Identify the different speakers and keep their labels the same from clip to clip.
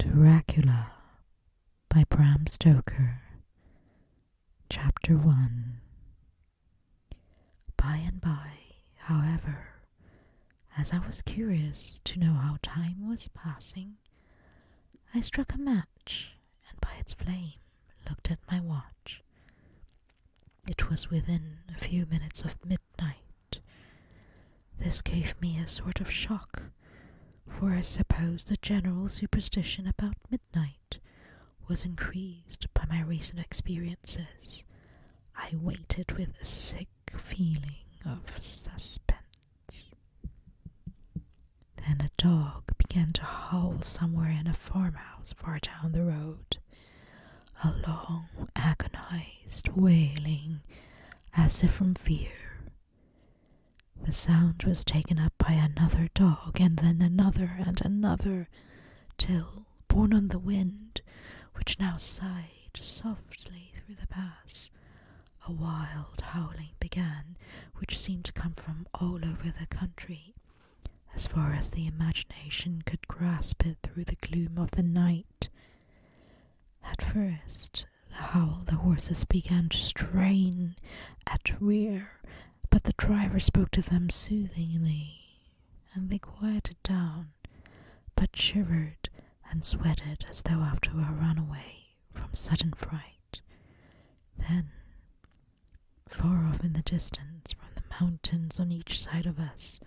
Speaker 1: Dracula by Bram Stoker Chapter 1. By and by, however, as I was curious to know how time was passing, I struck a match and by its flame looked at my watch. It was within a few minutes of midnight. This gave me a sort of shock, for I suppose the general superstition about midnight was increased by my recent experiences. I waited with a sick feeling of suspense. Then a dog began to howl somewhere in a farmhouse far down the road, a long, agonized wailing, as if from fear. The sound was taken up by another dog, and then another and another, till, borne on the wind, which now sighed softly through the pass, a wild howling began, which seemed to come from all over the country, as far as the imagination could grasp it through the gloom of the night. At first, the horses began to strain at rear, but the driver spoke to them soothingly, and they quieted down, but shivered and sweated as though after a runaway from sudden fright. Then, far off in the distance, from the mountains on each side of us,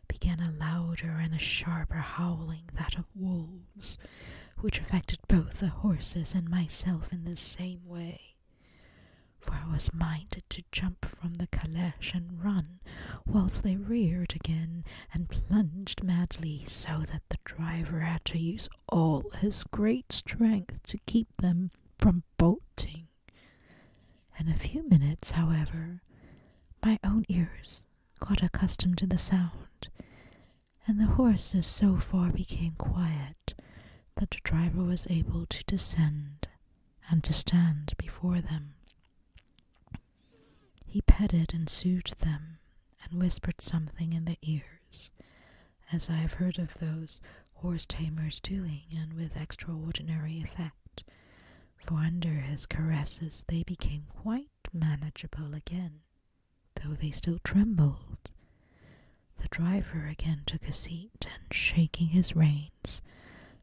Speaker 1: began a louder and a sharper howling, that of wolves, which affected both the horses and myself in the same way. For I was minded to jump from the caleche and run, whilst they reared again and plunged madly, so that the driver had to use all his great strength to keep them from bolting. In a few minutes, however, my own ears got accustomed to the sound, and the horses so far became quiet that the driver was able to descend and to stand before them. He petted and soothed them, and whispered something in their ears, as I have heard of those horse-tamers doing, and with extraordinary effect, for under his caresses they became quite manageable again, though they still trembled. The driver again took a seat, and shaking his reins,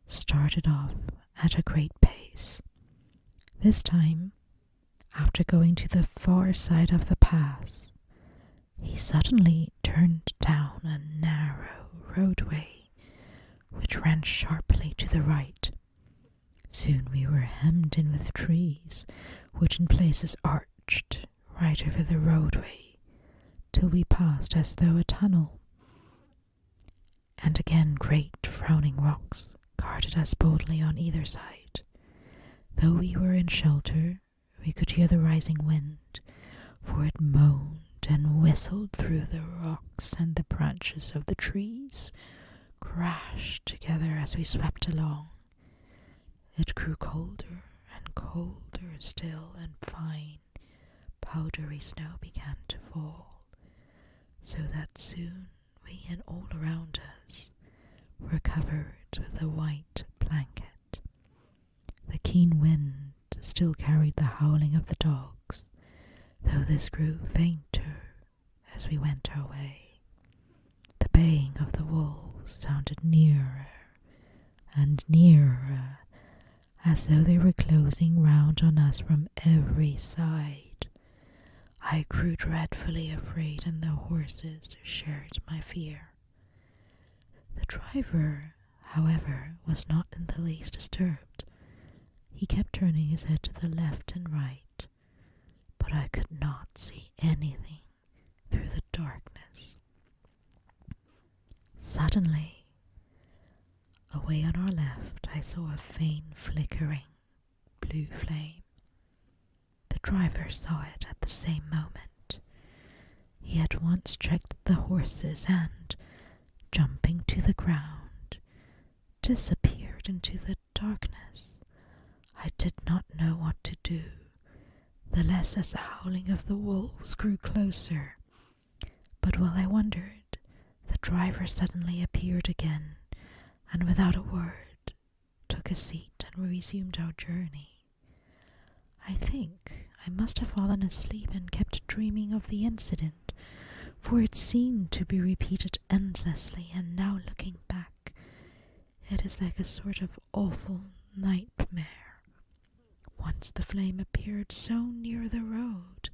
Speaker 1: started off at a great pace. This time, after going to the far side of the pass, he suddenly turned down a narrow roadway, which ran sharply to the right. Soon we were hemmed in with trees, which in places arched right over the roadway, till we passed as though a tunnel. And again great frowning rocks guarded us boldly on either side. Though we were in shelter, we could hear the rising wind, for it moaned and whistled through the rocks, and the branches of the trees crashed together as we swept along. It grew colder and colder still, and fine, powdery snow began to fall, so that soon we and all around us were covered with a white blanket. The keen wind still carried the howling of the dogs, though this grew fainter as we went our way. The baying of the wolves sounded nearer and nearer, as though they were closing round on us from every side. I grew dreadfully afraid, and the horses shared my fear. The driver, however, was not in the least disturbed. He kept turning his head to the left and right, but I could not see anything through the darkness. Suddenly, away on our left, I saw a faint flickering blue flame. The driver saw it at the same moment. He at once checked the horses and, jumping to the ground, disappeared into the darkness. I did not know what to do, the less as the howling of the wolves grew closer. But while I wondered, the driver suddenly appeared again, and without a word took took a seat, and we resumed our journey. I think I must have fallen asleep and kept dreaming of the incident, for it seemed to be repeated endlessly, and now looking back, it is like a sort of awful nightmare. Once the flame appeared so near the road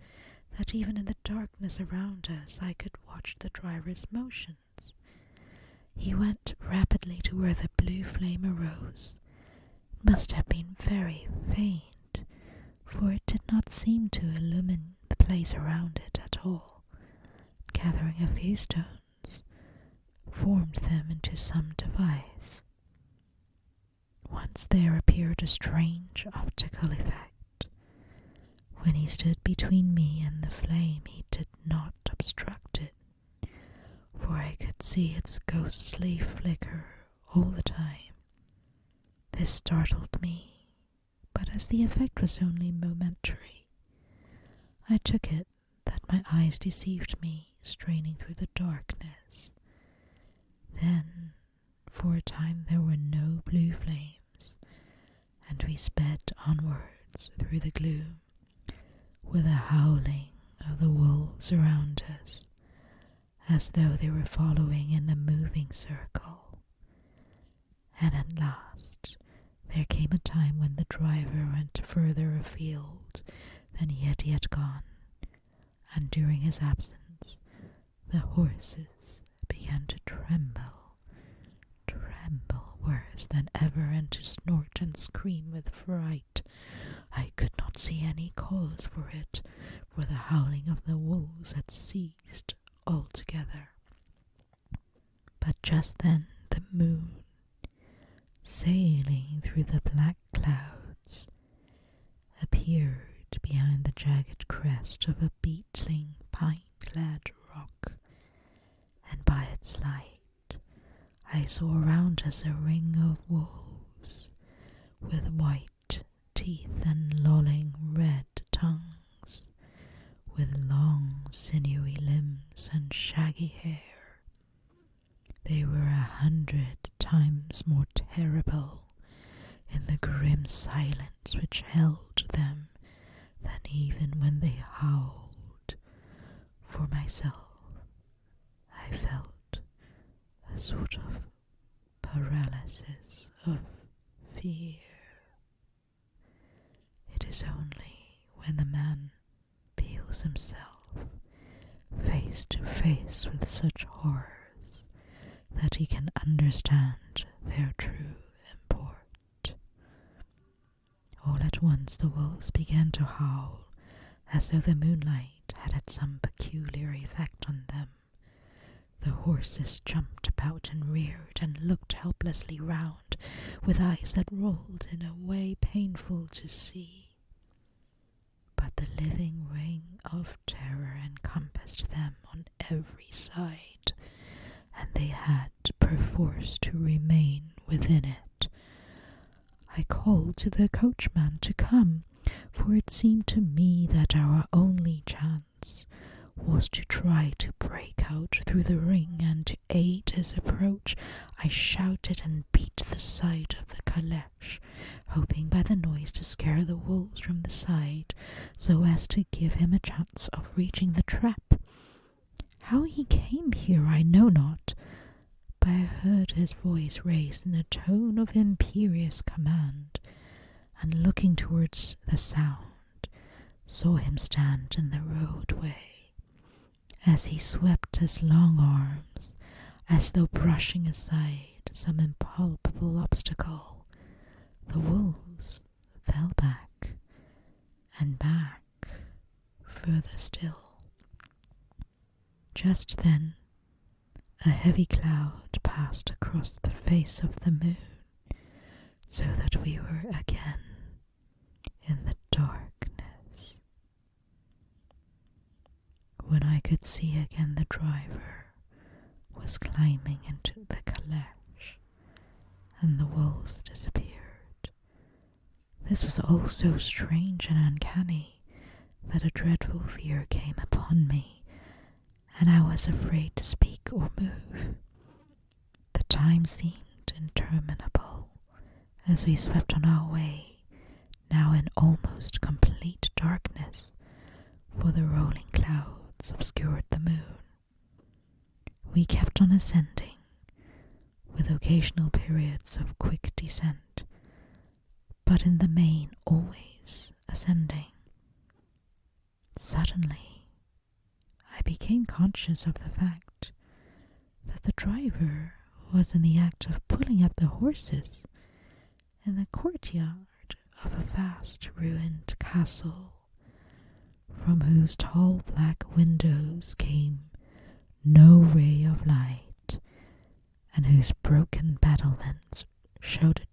Speaker 1: that even in the darkness around us I could watch the driver's motions. He went rapidly to where the blue flame arose. It must have been very faint, for it did not seem to illumine the place around it at all. Gathering a few stones, formed them into some device. Once there appeared a strange optical effect. When he stood between me and the flame, he did not obstruct it, for I could see its ghostly flicker all the time. This startled me, but as the effect was only momentary, I took it that my eyes deceived me, straining through the darkness. Then, for a time, there were no blue flames, and we sped onwards through the gloom, with a howling of the wolves around us, as though they were following in a moving circle. And at last there came a time when the driver went further afield than he had yet gone, and during his absence the horses began to tremble worse than ever, and to snort and scream with fright. I could not see any cause for it, for the howling of the wolves had ceased altogether. But just then the moon, sailing through the black clouds, appeared behind the jagged crest of a beetling pine-clad rock, and by its light I saw around us a ring of wolves, with white teeth and lolling red tongues, with long sinewy limbs and shaggy hair. They were 100 times more terrible in the grim silence which held them than even when they howled. For myself, I felt a sort of paralysis of fear. It is only when the man feels himself face to face with such horrors that he can understand their true import. All at once the wolves began to howl, as though the moonlight had some peculiar effect on them. The horses jumped about and reared and looked helplessly round, with eyes that rolled in a way painful to see. But the living ring of terror encompassed them on every side, and they had perforce to remain within it. I called to the coachman to come, for it seemed to me that our only chance was to try to break out through the ring, and to aid his approach I shouted and beat the side of the caleche, hoping by the noise to scare the wolves from the side, so as to give him a chance of reaching the trap. How he came here I know not, but I heard his voice raised in a tone of imperious command, and looking towards the sound, saw him stand in the roadway. As he swept his long arms, as though brushing aside some impalpable obstacle, the wolves fell back, and back, further still. Just then, a heavy cloud passed across the face of the moon, so that we were again in the darkness. When I could see again, the driver was climbing into the caleche, and the wolves disappeared. This was all so strange and uncanny that a dreadful fear came upon me, and I was afraid to speak or move. The time seemed interminable, as we swept on our way, now in almost complete darkness, for the rolling clouds obscured the moon. We kept on ascending, with occasional periods of quick descent, but in the main always ascending. Suddenly, I became conscious of the fact that the driver was in the act of pulling up the horses in the courtyard of a vast ruined castle, from whose tall black windows came no ray of light, and whose broken battlements showed a